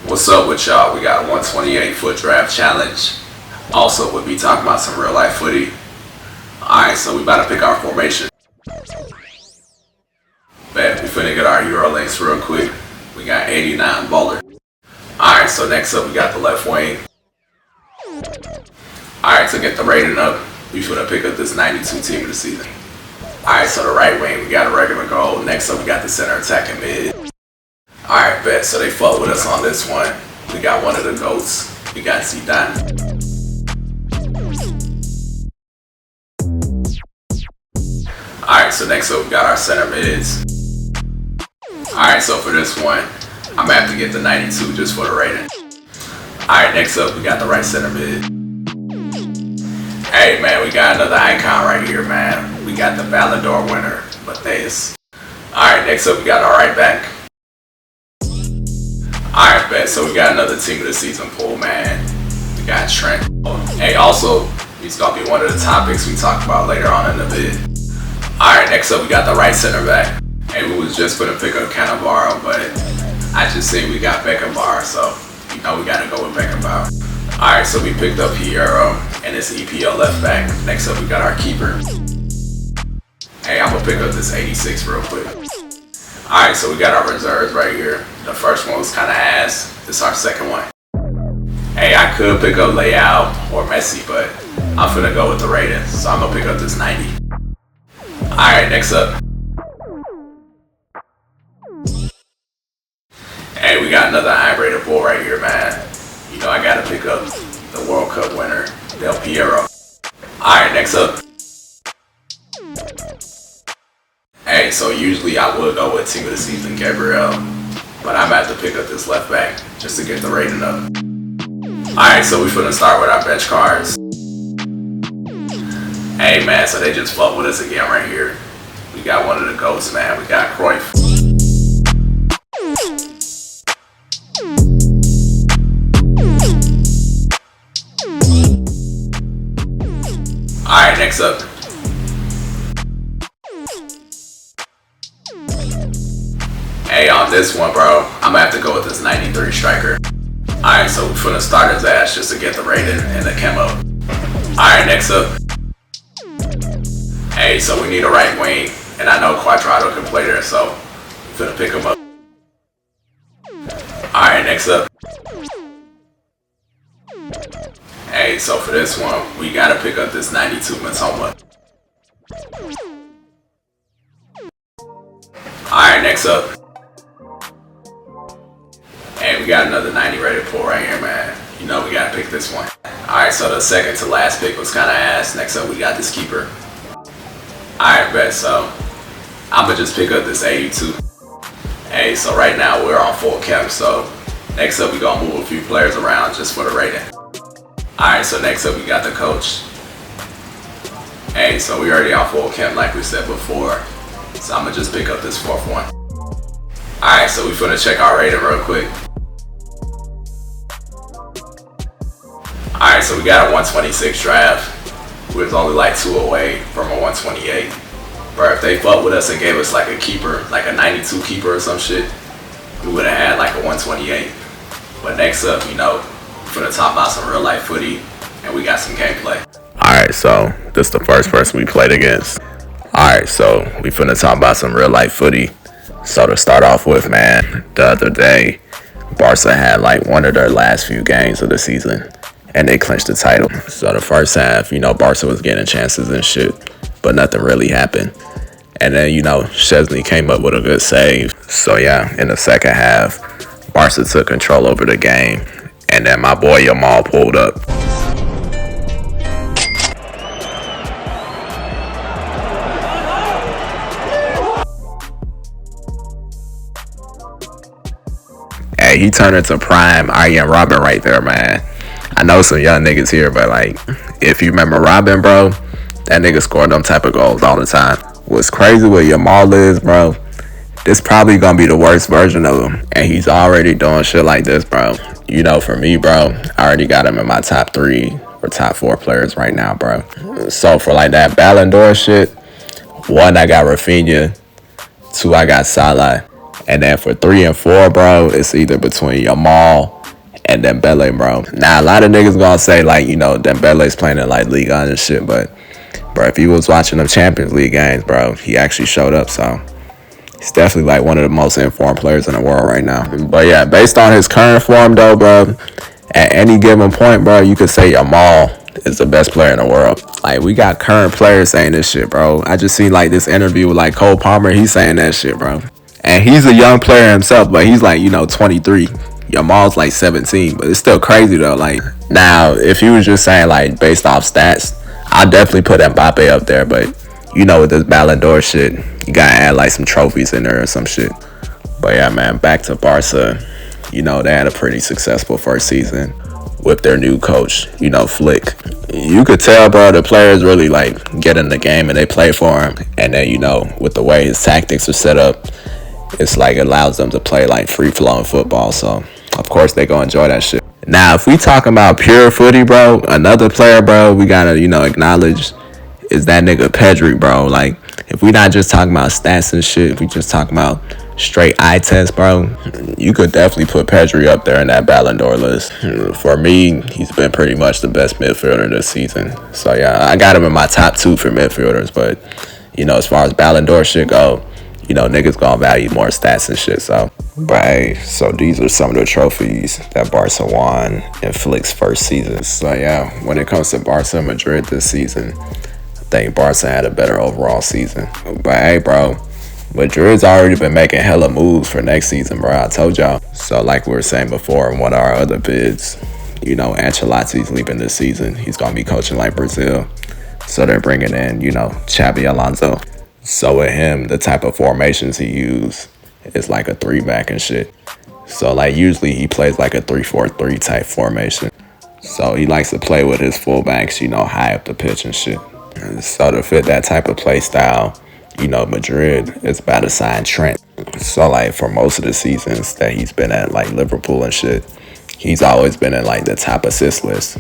What's up with y'all? We got a 128 foot draft challenge. Also, we'll be talking about some real life footy. Alright, so we about to pick our formation. Bet, we finna get our Euro links real quick. We got 89 bowler. Alright, so next up we got the left wing. Alright, to get the rating up, we finna pick up this 92 team of the season. Alright, so the right wing, we got a regular goal. Next up we got the center attacking mid. Alright, bet, so they fought with us on this one. We got one of the GOATs. We got Zidane. Alright, so next up we got our center mids. Alright, so for this one, I'm gonna have to get the 92 just for the rating. Alright, next up we got the right center mid. Hey man, we got another icon right here, man. We got the Ballon d'Or winner, Matthias. Alright, next up we got our right back. Alright, bet, so we got another team of the season pool, man. We got Trent. Hey, also, he's gonna be one of the topics we talk about later on in the vid. Alright, next up we got the right center back. Hey, we was just gonna pick up Cannavaro, but I just say we got Beckenbauer, so you know we gotta go with Beckenbauer. Alright, so we picked up Piero and this EPL left back. Next up we got our keeper. Hey, I'm gonna pick up this 86 real quick. Alright, so we got our reserves right here. The first one was kind of ass. This is our second one. Hey, I could pick up Leao or Messi, but I'm finna go with the rating, so I'm gonna pick up this 90. Alright, next up. Hey, we got another high-rated bull right here, man. You know I gotta pick up the World Cup winner, Del Piero. Alright, next up. Hey, so usually I would go with team of the season, Gabriel, but I'm about to pick up this left back just to get the rating up. Alright, so we finna start with our bench cards. Hey man, so they just fought with us again right here. We got one of the GOATs, man. We got Cruyff. Alright, next up. Hey, on this one, bro, I'm gonna have to go with this 93 striker. Alright, so we're finna start his ass just to get the rating and the camo. Alright, next up. Hey, so we need a right wing, and I know Quadrado can play there, so we're finna pick him up. Alright, next up. Hey, so for this one, we gotta pick up this 92 Matoma. Alright, next up. Hey, we got another 90 rated pull right here, man. You know we gotta pick this one. Alright, so the second to last pick was kinda ass. Next up, we got this keeper. Alright, bet, so I'ma just pick up this 82. Hey, so right now we're on full camp, so next up we gonna move a few players around just for the rating. Alright, so next up we got the coach. Hey, so we already on full camp like we said before, so I'ma just pick up this fourth one. Alright, so we finna check our rating real quick. Alright, so we got a 126 draft. We was only like 2 away from a 128. Bro, if they fought with us and gave us like a keeper, like a 92 keeper or some shit, we would have had like a 128. But next up, you know, we're gonna talk about some real life footy, and we got some gameplay. Alright, so this is the first person we played against. Alright, so we finna talk about some real life footy. So to start off with, man, the other day, Barca had like one of their last few games of the season, and they clinched the title. So the first half, you know, Barca was getting chances and shit, but nothing really happened. And then, you know, Szczesny came up with a good save. So yeah, in the second half, Barca took control over the game, and then my boy Yamal pulled up. Hey, he turned into prime Arjen Robben right there, man. I know some young niggas here, but like, if you remember Robben, bro, that nigga scored them type of goals all the time. What's crazy with Yamal is, bro, this probably gonna be the worst version of him, and he's already doing shit like this, bro. You know, for me, bro, I already got him in my top 3 or top 4 players right now, bro. So for like that Ballon d'Or shit, 1, I got Rafinha, 2, I got Salah, And then for 3 and 4, bro, it's either between Yamal and Dembele, bro. Now, a lot of niggas gonna say, like, you know, Dembele's playing in, like, Liga and shit, but, bro, if you was watching them Champions League games, bro, he actually showed up, so he's definitely, like, one of the most informed players in the world right now. But, yeah, based on his current form, though, bro, at any given point, bro, you could say Yamal is the best player in the world. Like, we got current players saying this shit, bro. I just seen, like, this interview with, like, Cole Palmer. He's saying that shit, bro. And he's a young player himself, but he's, like, you know, 23. Yamal's, like, 17. But it's still crazy, though. Like, now, if you was just saying, like, based off stats, I'll definitely put Mbappe up there. But, you know, with this Ballon d'Or shit, you gotta add, like, some trophies in there or some shit. But, yeah, man, back to Barca. You know, they had a pretty successful first season with their new coach, you know, Flick. You could tell, bro, the players really, like, get in the game and they play for him. And then, you know, with the way his tactics are set up, it's like it allows them to play, like, free-flowing football. So, of course, they gonna enjoy that shit. Now, if we talking about pure footy, bro, another player, bro, we gotta, you know, acknowledge is that nigga Pedri, bro. Like, if we not just talking about stats and shit, if we just talking about straight eye test, bro, you could definitely put Pedri up there in that Ballon d'Or list. For me, he's been pretty much the best midfielder this season. So, yeah, I got him in my top 2 for midfielders. But, you know, as far as Ballon d'Or shit go, you know, niggas gonna value more stats and shit. So, but hey, so these are some of the trophies that Barca won in Flick's first season. So, yeah, when it comes to Barca and Madrid this season, I think Barca had a better overall season. But hey, bro, Madrid's already been making hella moves for next season, bro. I told y'all. So, like we were saying before in one of our other vids, you know, Ancelotti's leaving this season. He's gonna be coaching like Brazil. So they're bringing in, you know, Xabi Alonso. So with him, the type of formations he used is like a 3-back and shit. So, like, usually he plays like a 3-4-3 type formation. So he likes to play with his fullbacks, you know, high up the pitch and shit. So to fit that type of play style, you know, Madrid is about to sign Trent. So, like, for most of the seasons that he's been at, like, Liverpool and shit, he's always been in, like, the top assist list.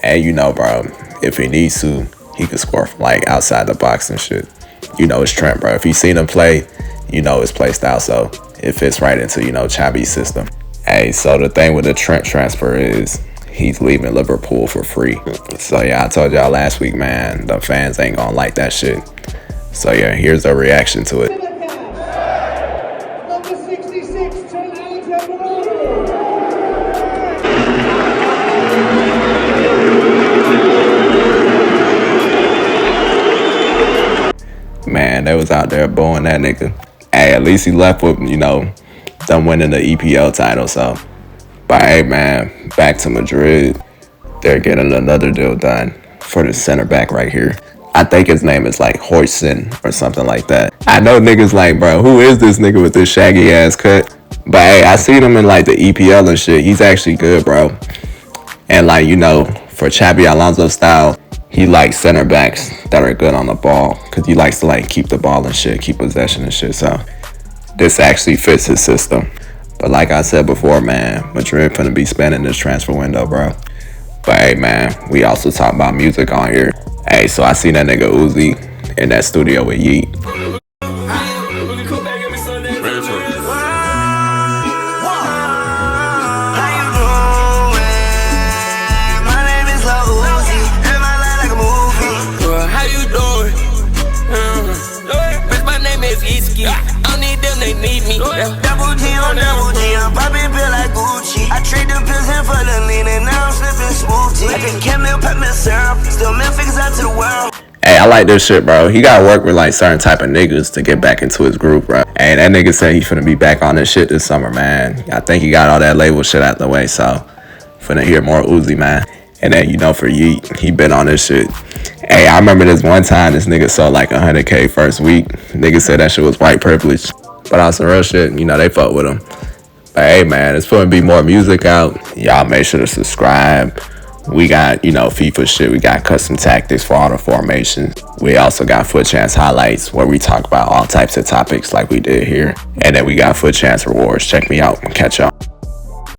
And, you know, bro, if he needs to, he can score from, like, outside the box and shit. You know, it's Trent, bro. If you seen him play, you know his play style. So it fits right into, you know, Xabi's system. Hey, so the thing with the Trent transfer is he's leaving Liverpool for free. So, yeah, I told y'all last week, man, the fans ain't gonna like that shit. So, yeah, here's a reaction to it. Man, they was out there booing that nigga. Hey, at least he left with, you know, them winning the EPL title. So, but hey, man, back to Madrid. They're getting another deal done for the center back right here. I think his name is like Hoyson or something like that. I know niggas like, bro, who is this nigga with this shaggy ass cut? But hey, I seen him in like the EPL and shit. He's actually good, bro. And like, you know, for Xabi Alonso style, he likes center backs that are good on the ball because he likes to like keep the ball and shit, keep possession and shit. So this actually fits his system. But like I said before, man, Madrid finna be spending this transfer window, bro. But hey, man, we also talk about music on here. Hey, so I seen that nigga Uzi in that studio with YEAT. They need me. Double G on double G, I'm popping pill like Gucci. I trade the pills in for the lean and now I'm slipping smoothie. I drink camel peppermint syrup, still man figures out to the world. Hey, I like this shit, bro. He gotta work with like certain type of niggas to get back into his group, bro. Hey, that nigga said he finna be back on this shit this summer, man. I think he got all that label shit out the way, so finna hear more Uzi, man. And then, you know, for YEAT, he been on this shit. Hey, I remember this one time this nigga sold like 100K first week. Nigga said that shit was white privilege. But on some real shit, you know, they fuck with him. But hey, man, it's gonna be more music out. Y'all make sure to subscribe. We got, you know, FIFA shit. We got custom tactics for all the formations. We also got Fut Champs highlights where we talk about all types of topics like we did here. And then we got Fut Champs rewards. Check me out. Catch y'all.